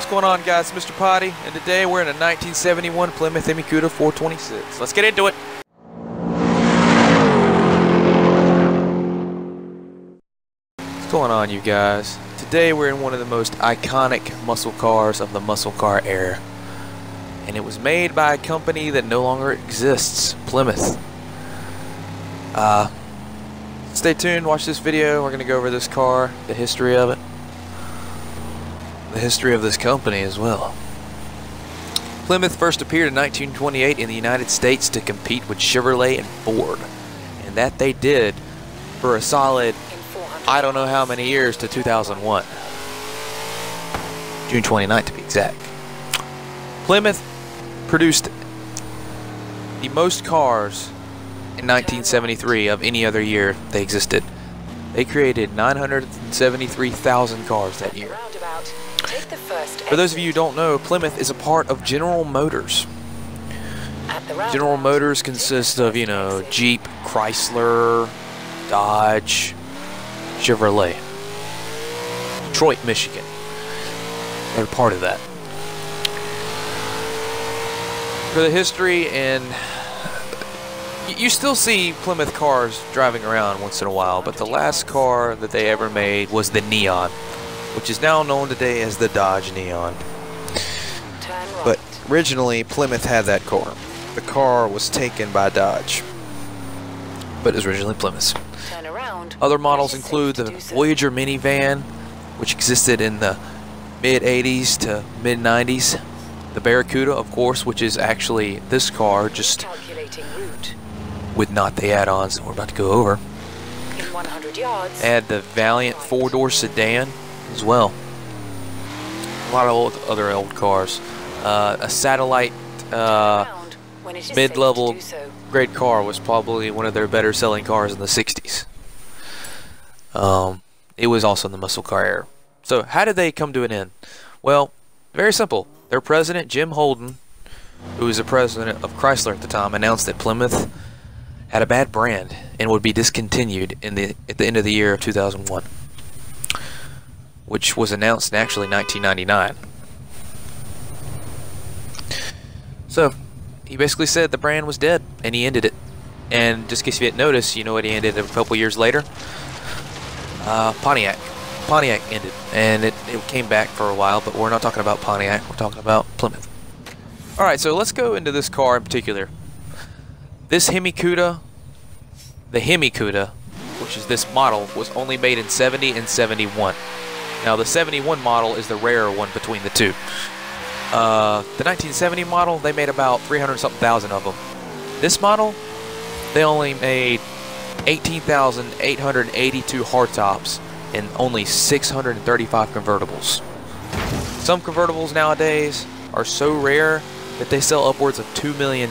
going on, guys? Mr. Potty, and today we're in a 1971 Plymouth HEMI Cuda 426. Let's get into it. What's going on, you guys? Today we're in one of the most iconic muscle cars of the muscle car era, and it was made by a company that no longer exists, Plymouth. Stay tuned, watch this video. We're going to go over this car, the history of it, the history of this company as well. Plymouth first appeared in 1928 in the United States to compete with Chevrolet and Ford, and that they did for a solid, I don't know how many years, to 2001. June 29th to be exact. Plymouth produced the most cars in 1973 of any other year they existed. They created 973,000 cars that year. For those of you who don't know, Plymouth is a part of General Motors. General Motors consists of, you know, Jeep, Chrysler, Dodge, Chevrolet. Detroit, Michigan. They're part of that. For the history, and you still see Plymouth cars driving around once in a while, but the last car that they ever made was the Neon, which is now known today as the Dodge Neon. But originally, Plymouth had that car. The car was taken by Dodge, but it was originally Plymouth's. Other models include the Voyager minivan, which existed in the mid-80s to mid-90s. The Barracuda, of course, which is actually this car, just with not the add-ons that we're about to go over. In 100 yards, add the Valiant four-door sedan as well. A lot of other old cars. A Satellite mid-level grade car was probably one of their better selling cars in the 60s. It was also in the muscle car era. So how did they come to an end? Well, very simple. Their president, Jim Holden, who was the president of Chrysler at the time, announced that Plymouth had a bad brand and would be discontinued at the end of the year of 2001, which was announced in actually 1999. So he basically said the brand was dead, and he ended it. And just in case you didn't notice, you know what he ended a couple years later? Pontiac. Pontiac ended, and it came back for a while, but we're not talking about Pontiac, we're talking about Plymouth. Alright, so let's go into this car in particular. This HEMI Cuda, the HEMI Cuda, which is this model, was only made in 70 and 71. Now the 71 model is the rarer one between the two. The 1970 model, they made about 300-something thousand of them. This model, they only made 18,882 hardtops and only 635 convertibles. Some convertibles nowadays are so rare that they sell upwards of $2 million.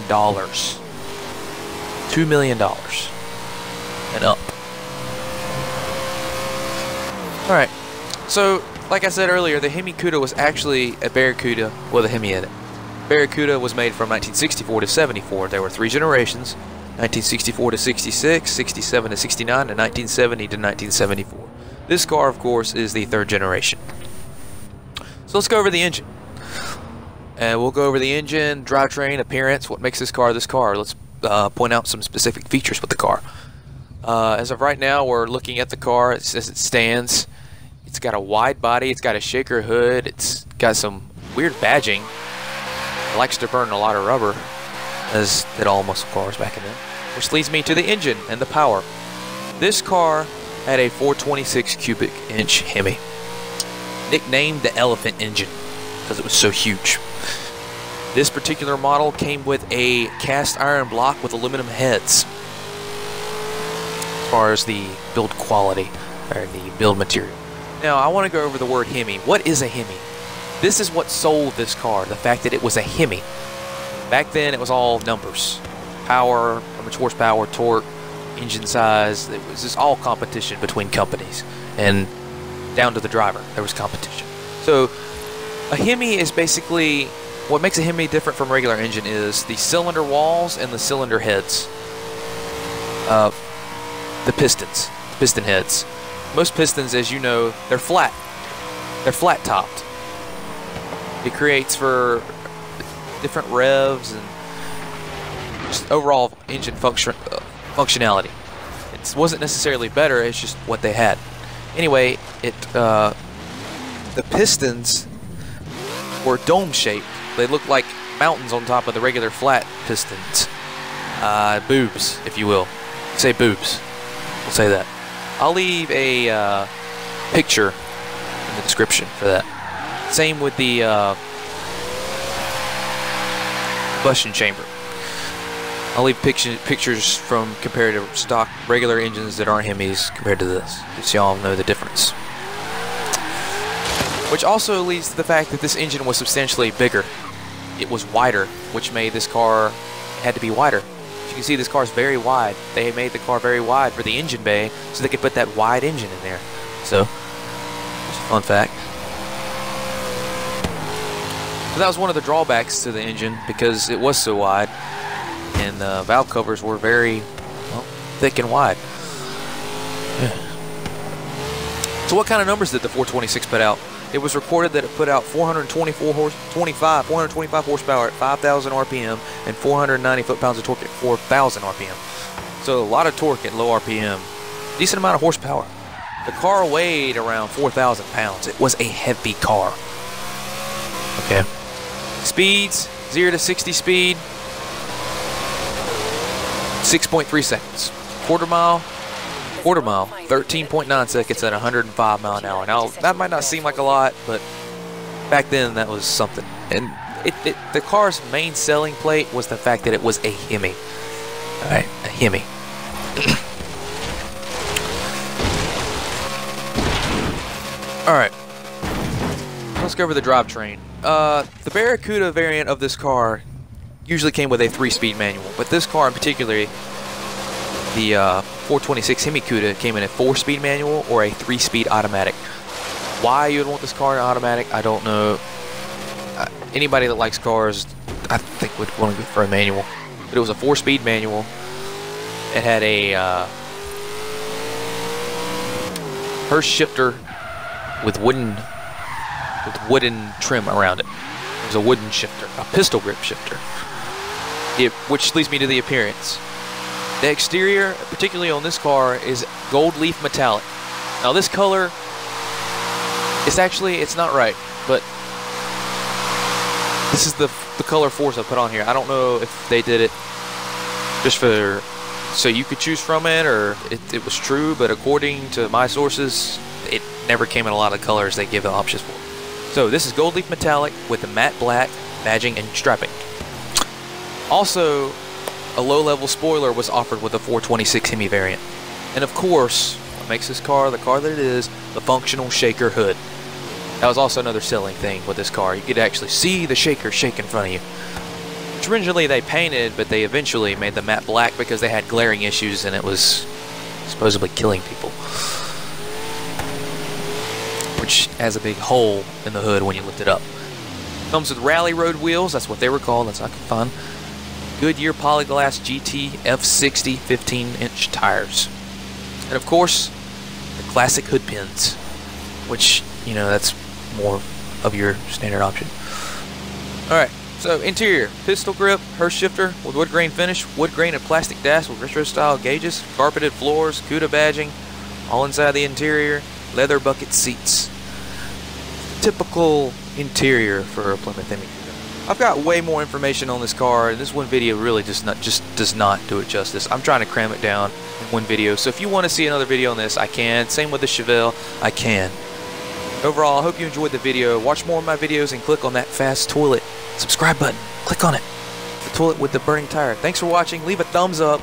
$2 million and up. Alright, so like I said earlier, the HEMI Cuda was actually a Barracuda with a HEMI in it. Barracuda was made from 1964 to 74. There were 3 generations: 1964 to 66, 67 to 69, and 1970 to 1974. This car, of course, is the 3rd generation. So let's go over the engine. And we'll go over the engine, drivetrain, appearance, what makes this car this car. Let's point out some specific features with the car. As of right now, we're looking at the car as it stands. It's got a wide body, it's got a shaker hood, it's got some weird badging. It likes to burn a lot of rubber, as did all muscle cars back then. Which leads me to the engine and the power. This car had a 426 cubic inch HEMI, nicknamed the elephant engine because it was so huge. This particular model came with a cast iron block with aluminum heads as far as the build quality or the build material. Now I want to go over the word HEMI. What is a HEMI? This is what sold this car, the fact that it was a HEMI. Back then it was all numbers. Power, how much horsepower, torque, engine size. It was just all competition between companies, and down to the driver there was competition. So a HEMI is basically, what makes a HEMI different from a regular engine is the cylinder walls and the cylinder heads. The pistons, piston heads. Most pistons, as you know, they're flat. They're flat topped. it creates for different revs and just overall engine functionality. It wasn't necessarily better, it's just what they had. Anyway, the pistons were dome-shaped. They looked like mountains on top of the regular flat pistons. Boobs, if you will. Say boobs. We'll say that. I'll leave a picture in the description for that. Same with the combustion chamber. I'll leave pictures from compared to stock regular engines that aren't HEMIs compared to this, so y'all know the difference. Which also leads to the fact that this engine was substantially bigger. It was wider, which made this car had to be wider. As you can see, this car is very wide. They made the car very wide for the engine bay, so they could put that wide engine in there. So, just a fun fact. So that was one of the drawbacks to the engine because it was so wide. And the valve covers were very thick and wide. Yeah. So what kind of numbers did the 426 put out? It was reported that it put out 425 horsepower at 5,000 RPM and 490 foot-pounds of torque at 4,000 RPM. So a lot of torque at low RPM. Decent amount of horsepower. The car weighed around 4,000 pounds. It was a heavy car. Okay. Speeds, 0 to 60 speed. 6.3 seconds. Quarter mile, 13.9 seconds at 105 mile an hour. Now, that might not seem like a lot, but back then that was something. And the car's main selling plate was the fact that it was a HEMI. Alright, a HEMI. Alright. Let's go over the drivetrain. The Barracuda variant of this car usually came with a 3-speed manual, but this car in particular, the 426 HEMI Cuda, came in a 4-speed manual or a 3-speed automatic. Why you would want this car in automatic, I don't know. Anybody that likes cars, I think would want to go for a manual. But it was a 4-speed manual. It had a Hurst shifter with wooden trim around it. It was a wooden shifter, a pistol grip shifter. Which leads me to the appearance. The exterior, particularly on this car, is gold leaf metallic. Now this color, it's not right, but this is the color force I put on here. I don't know if they did it just so you could choose from it, or it was true, but according to my sources, it never came in a lot of colors they give the options for. So this is gold leaf metallic with the matte black badging and striping. Also, a low-level spoiler was offered with the 426 HEMI variant. And of course, what makes this car the car that it is, the functional shaker hood. That was also another selling thing with this car. You could actually see the shaker shake in front of you. Which originally they painted, but they eventually made the matte black because they had glaring issues and it was supposedly killing people. Which has a big hole in the hood when you lift it up. Comes with rally road wheels, that's what they were called, that's not fun. Goodyear Polyglass GT F60 15-inch tires. And of course, the classic hood pins, which, you know, that's more of your standard option. Alright, so interior, pistol grip, Hurst shifter with wood grain finish, wood grain and plastic dash with retro style gauges, carpeted floors, Cuda badging, all inside the interior, leather bucket seats. Typical interior for a Plymouth HEMI. I've got way more information on this car, and this one video really just does not do it justice. I'm trying to cram it down in one video, so if you want to see another video on this, I can. Same with the Chevelle, I can. Overall, I hope you enjoyed the video. Watch more of my videos and click on that fast toilet subscribe button. Click on it. The toilet with the burning tire. Thanks for watching. Leave a thumbs up.